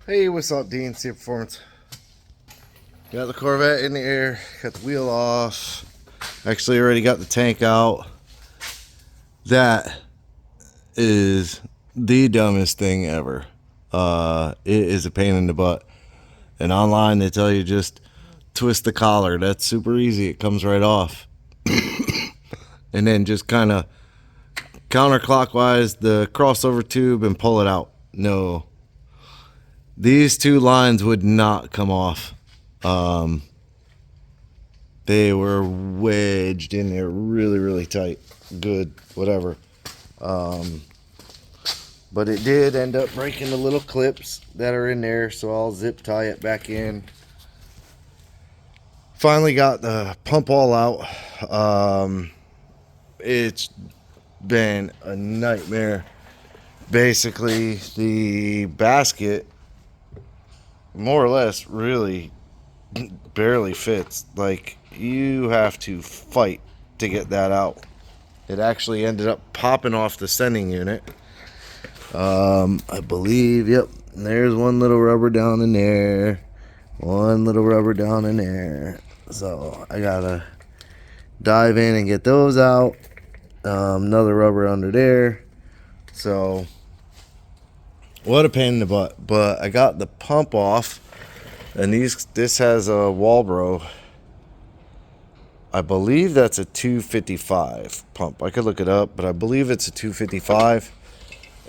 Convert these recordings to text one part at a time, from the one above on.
Hey, what's up, DNC Performance? Got the Corvette in the air, got the wheel off. Actually, already got the tank out. That is the dumbest thing ever. It is a pain in the butt. And online, they tell you just twist the collar. That's super easy. It comes right off. And then just kind of counterclockwise the crossover tube and pull it out. No. These two lines would not come off. They were wedged in there really, really tight. Good, whatever. But it did end up breaking the little clips that are in there, so I'll zip tie it back in. Finally got the pump all out. It's been a nightmare. Basically, the basket more or less really barely fits. Like, you have to fight to get that out. It actually ended up popping off the sending unit. I believe, yep, there's one little rubber down in there, one little rubber down in there. So I gotta dive in and get those out. Another rubber under there. So what a pain in the butt. But I got the pump off, and this has a Walbro. I believe that's a 255 pump. I could look it up, but I believe it's a 255.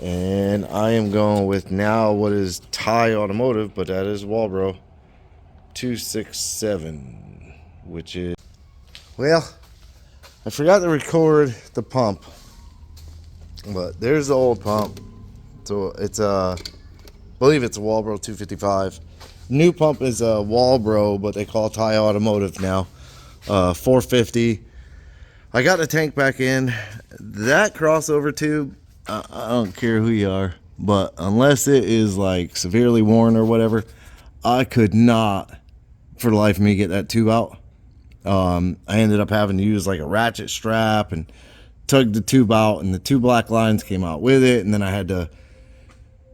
And I am going with now what is Thai Automotive, but that is Walbro 267, which is, well, I forgot to record the pump, but there's the old pump. So it's I believe it's a Walbro 255. New pump is a Walbro, but they call it Thai Automotive now. 450. I got the tank back in. That crossover tube, I don't care who you are, but unless it is like severely worn or whatever, I could not for the life of me get that tube out. I ended up having to use like a ratchet strap and tug the tube out, and the two black lines came out with it, and then I had to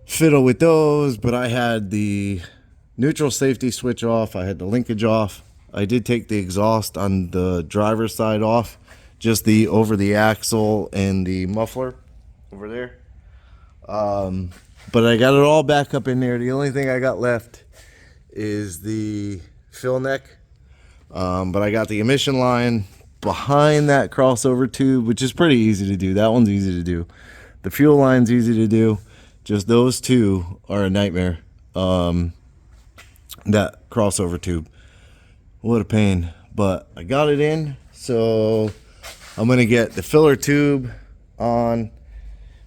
fiddle with those. But I had the neutral safety switch off, I had the linkage off. I did take the exhaust on the driver's side off, just the over the axle and the muffler over there. But I got it all back up in there. The only thing I got left is the fill neck. But I got the emission line behind that crossover tube, which is pretty easy to do. That one's easy to do. The fuel line's easy to do. Just those two are a nightmare. That crossover tube. What a pain. But I got it in, so I'm going to get the filler tube on,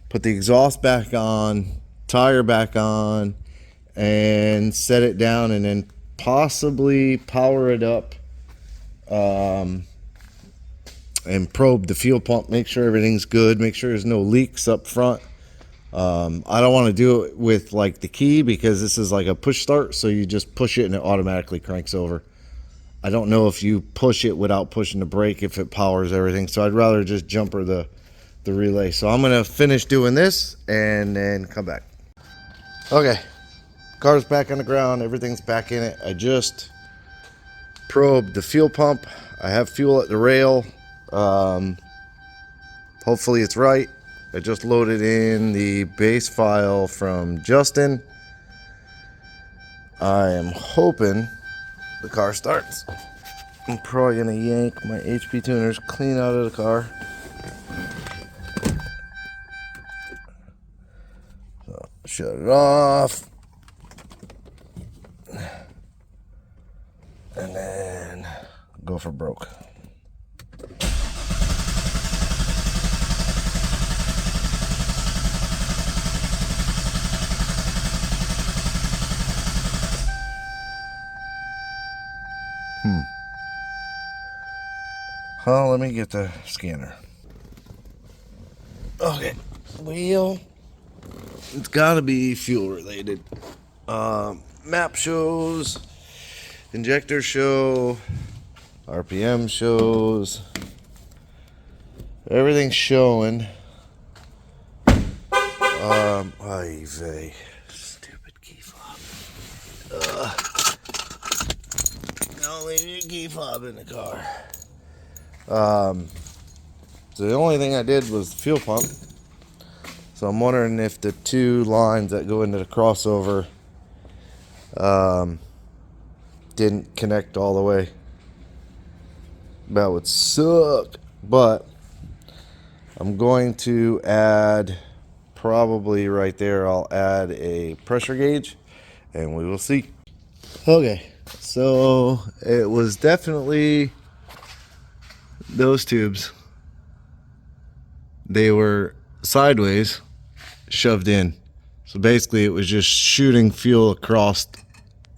put the exhaust back on, tire back on, and set it down, and then possibly power it up and probe the fuel pump, make sure everything's good, make sure there's no leaks up front. I don't want to do it with like the key, because this is like a push start, so you just push it and it automatically cranks over. I don't know if you push it without pushing the brake, if it powers everything, so I'd rather just jumper the relay. So I'm going to finish doing this and then come back. Okay, car's back on the ground, everything's back in it. I just probed the fuel pump. I have fuel at the rail. Hopefully it's right. I just loaded in the base file from Justin. I am hoping the car starts. I'm probably gonna yank my HP tuners clean out of the car. So shut it off. And then go for broke. Well, let me get the scanner. Okay, well, it's gotta be fuel related. Map shows, injector show, RPM shows, everything's showing. Ay vey, stupid key fob. Don't leave your key fob in the car. So the only thing I did was the fuel pump. So I'm wondering if the two lines that go into the crossover didn't connect all the way. That would suck. But I'm going to add, probably right there, I'll add a pressure gauge and we will see. Okay, so it was definitely those tubes. They were sideways, shoved in. So basically it was just shooting fuel across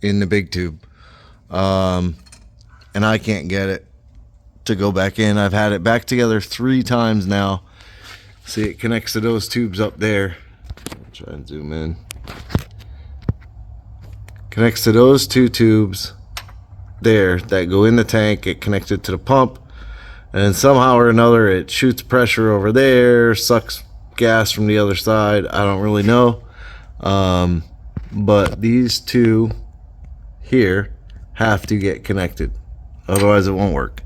in the big tube. And I can't get it to go back in. I've had it back together 3 times now. See, it connects to those tubes up there. I'll try and zoom in. Connects to those 2 tubes there that go in the tank. It connected to the pump, and then somehow or another it shoots pressure over there, sucks gas from the other side. I don't really know. But these 2 here have to get connected, otherwise it won't work.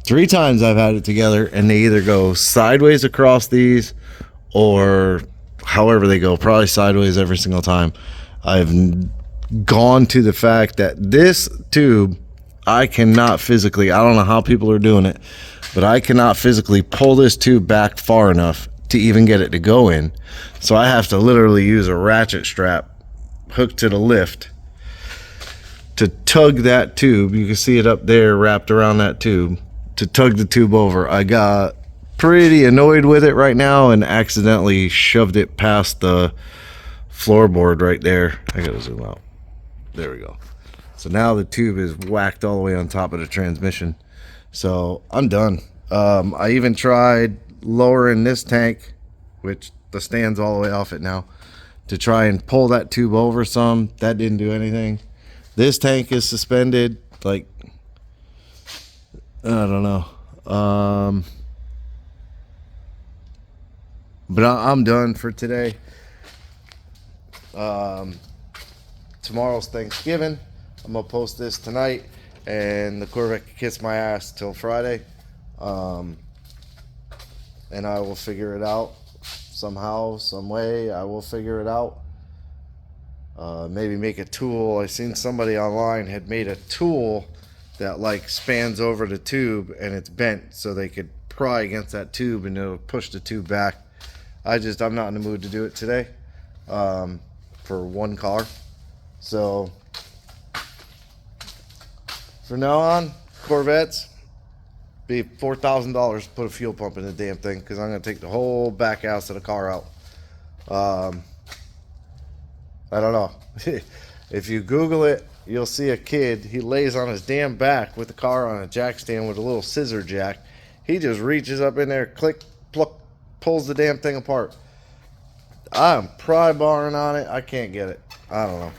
3 times I've had it together and they either go sideways across these or however they go, probably sideways every single time. I've gone to the fact that this tube, I cannot physically, I don't know how people are doing it, but I cannot physically pull this tube back far enough to even get it to go in. So I have to literally use a ratchet strap hooked to the lift to tug that tube. You can see it up there wrapped around that tube to tug the tube over. I got pretty annoyed with it right now and accidentally shoved it past the floorboard right there. I gotta zoom out. There we go. So now the tube is whacked all the way on top of the transmission. So I'm done. I even tried lowering this tank, which the stand's all the way off it now, to try and pull that tube over some. That didn't do anything. This tank is suspended, like, I don't know. But I'm done for today. Tomorrow's Thanksgiving. I'm gonna post this tonight, and the Corvette can kiss my ass till Friday. And I will figure it out somehow, some way. I will figure it out. Maybe make a tool. I seen somebody online had made a tool that like spans over the tube and it's bent so they could pry against that tube and it'll push the tube back. I'm not in the mood to do it today, for one car. So from now on, Corvettes be $4,000 to put a fuel pump in the damn thing, because I'm gonna take the whole back ass of the car out. I don't know. If you Google it, you'll see a kid. He lays on his damn back with the car on a jack stand with a little scissor jack. He just reaches up in there, click, pluck, pulls the damn thing apart. I'm pry barring on it. I can't get it. I don't know.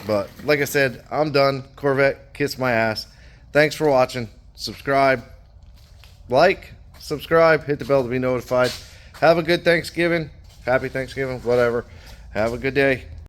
But like I said, I'm done. Corvette, kiss my ass. Thanks for watching. Subscribe. Like, subscribe, hit the bell to be notified. Have a good Thanksgiving. Happy Thanksgiving, whatever. Have a good day.